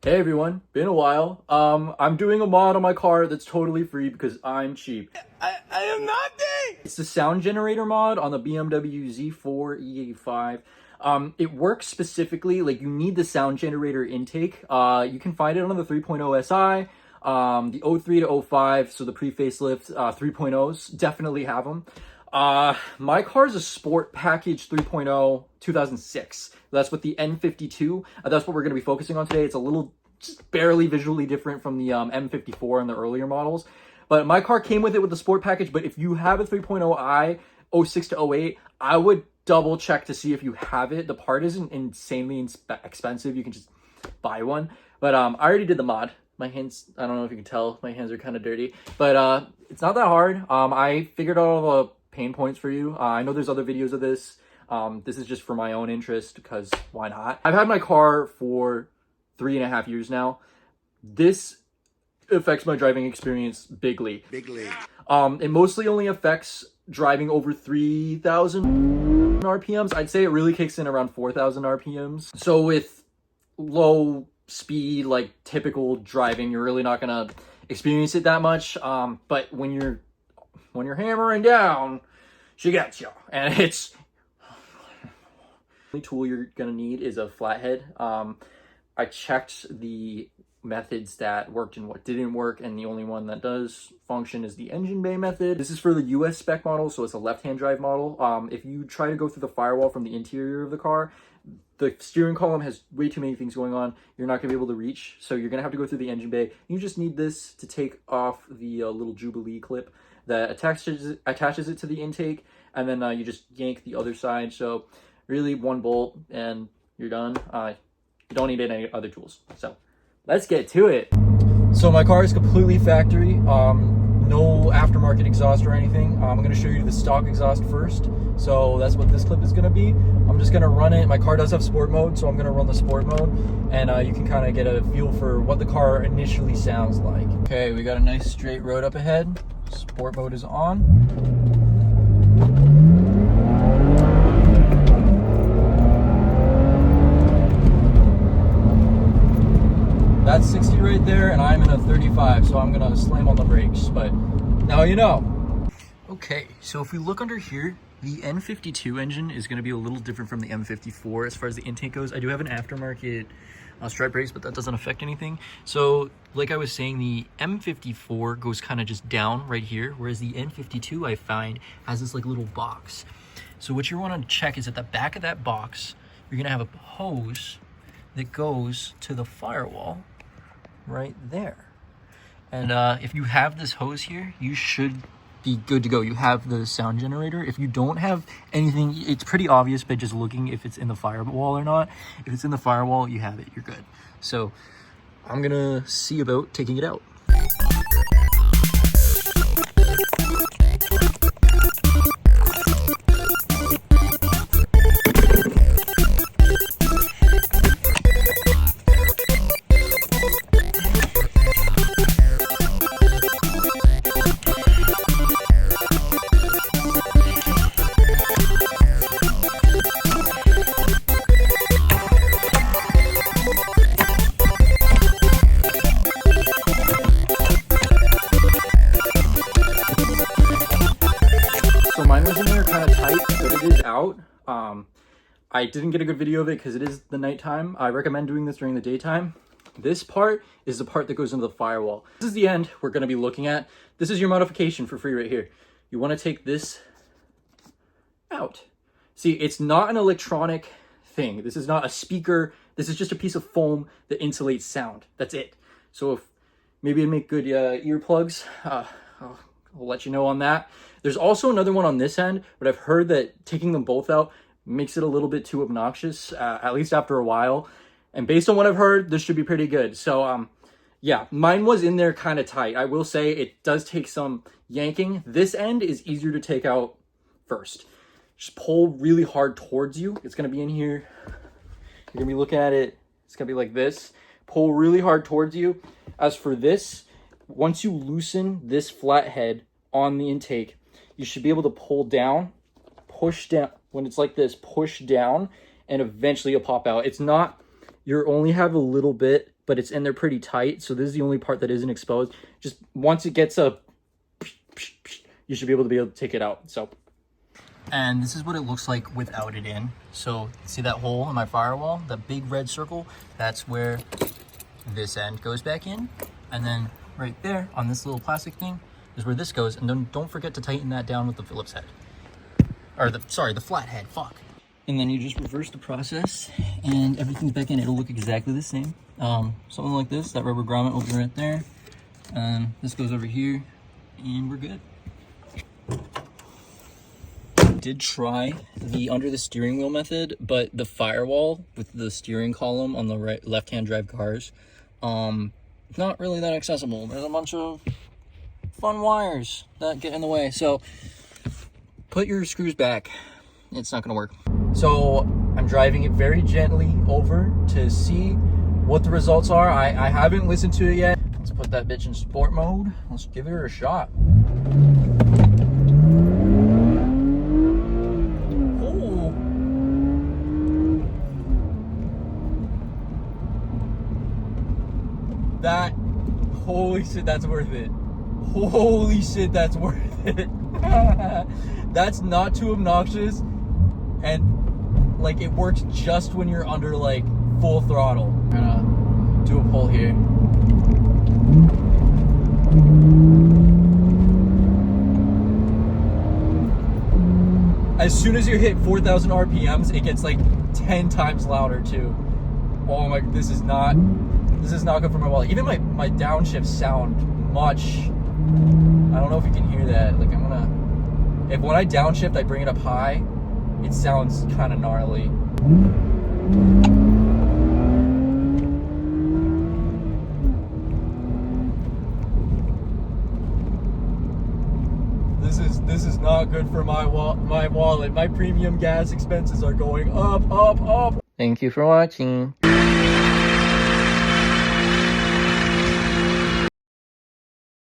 Hey everyone, been a while. I'm doing a mod on my car that's totally free because I'm cheap. I am nothing! It's the sound generator mod on the BMW Z4 E85. It works specifically, like you need the sound generator intake. You can find it on the 3.0 SI, the 03 to 05, so the pre-facelift 3.0s, definitely have them. My car is a Sport Package 3.0 2006. That's with the N52. That's what we're going to be focusing on today. It's a little, just barely visually different from the M54 and the earlier models. But my car came with it with the Sport Package. But if you have a 3.0i 06 to 08, I would double check to see if you have it. The part isn't insanely expensive. You can just buy one. But I already did the mod. My hands, I don't know if you can tell, my hands are kind of dirty. But it's not that hard. I figured out all the pain points for you. I know there's other videos of this. This is just for my own interest because why not? I've had my car for 3.5 years now. This affects my driving experience bigly. It mostly only affects driving over 3,000 RPMs. I'd say it really kicks in around 4,000 RPMs. So with low speed, like typical driving, you're really not gonna experience it that much. But when you're hammering down, she gets you. And it's the only tool you're gonna need is a flathead. I checked the methods that worked and what didn't work, and the only one that does function is the engine bay method. This is for the US spec model, so it's a left-hand drive model. If you try to go through the firewall from the interior of the car, the steering column has way too many things going on. You're not gonna be able to reach, so you're gonna have to go through the engine bay. You just need this to take off the little Jubilee clip that attaches it to the intake, and then you just yank the other side. So really one bolt and you're done. You don't need any other tools. So let's get to it. So my car is completely factory, no aftermarket exhaust or anything. I'm gonna show you the stock exhaust first. So that's what this clip is gonna be. I'm just gonna run it. My car does have sport mode, so I'm gonna run the sport mode, and you can kind of get a feel for what the car initially sounds like. Okay, we got a nice straight road up ahead. Sport mode is on. That's 60 right there, and I'm in a 35, so I'm gonna slam on the brakes, but now you know. Okay, so if we look under here, the N52 engine is gonna be a little different from the M54 as far as the intake goes. I do have an aftermarket strip brakes, but that doesn't affect anything. So like I was saying, the M54 goes kind of just down right here, whereas the N52 I find has this like little box. So what you want to check is at the back of that box, you're gonna have a hose that goes to the firewall right there. And if you have this hose here, you should be good to go. You have the sound generator. If you don't have anything, it's pretty obvious by just looking if it's in the firewall or not. If it's in the firewall, you have it, you're good. So I'm gonna see about taking it out. So mine was in there kind of tight, but it is out. I didn't get a good video of it because it is the nighttime. I recommend doing this during the daytime. This part is the part that goes into the firewall. This is the end we're going to be looking at. This is your modification for free right here. You want to take this out. See, it's not an electronic thing. This is not a speaker. This is just a piece of foam that insulates sound. That's it. So if maybe it'd make good earplugs, I'll let you know on that. There's also another one on this end, but I've heard that taking them both out makes it a little bit too obnoxious, at least after a while. And based on what I've heard, this should be pretty good. So yeah, mine was in there kind of tight. I will say it does take some yanking. This end is easier to take out first. Just pull really hard towards you. It's gonna be in here. You're gonna be looking at it. It's gonna be like this. Pull really hard towards you. As for this, once you loosen this flathead on the intake, you should be able to pull down, push down. When it's like this, push down, and eventually it'll pop out. It's not, you only have a little bit but it's in there pretty tight. So this is the only part that isn't exposed. Just once it gets a, you should be able to take it out. So, and this is what it looks like without it in. So see that hole in my firewall, that big red circle? That's where this end goes back in. And then right there on this little plastic thing is where this goes. And then don't forget to tighten that down with the Phillips head. Or the flat head, fuck. And then you just reverse the process and everything's back in. It'll look exactly the same. Something like this, that rubber grommet will be right there. This goes over here and we're good. Did try the under the steering wheel method, but the firewall with the steering column on the left-hand drive cars, not really that accessible. There's a bunch of fun wires that get in the way. So put your screws back. It's not gonna work. So I'm driving it very gently over to see what the results are. I haven't listened to it yet. Let's put that bitch in sport mode. Let's give her a shot. Ooh. That, holy shit, that's worth it. Holy shit, that's worth it. That's not too obnoxious, and like it works just when you're under like full throttle. I'm gonna do a pull here. As soon as you hit 4,000 RPMs, it gets like 10 times louder too. Oh my, this is not good for my wallet. Even my downshifts sound much. I don't know if you can hear that. Like if when I downshift, I bring it up high, it sounds kind of gnarly. This is not good for my wallet. My premium gas expenses are going up, up, up. Thank you for watching.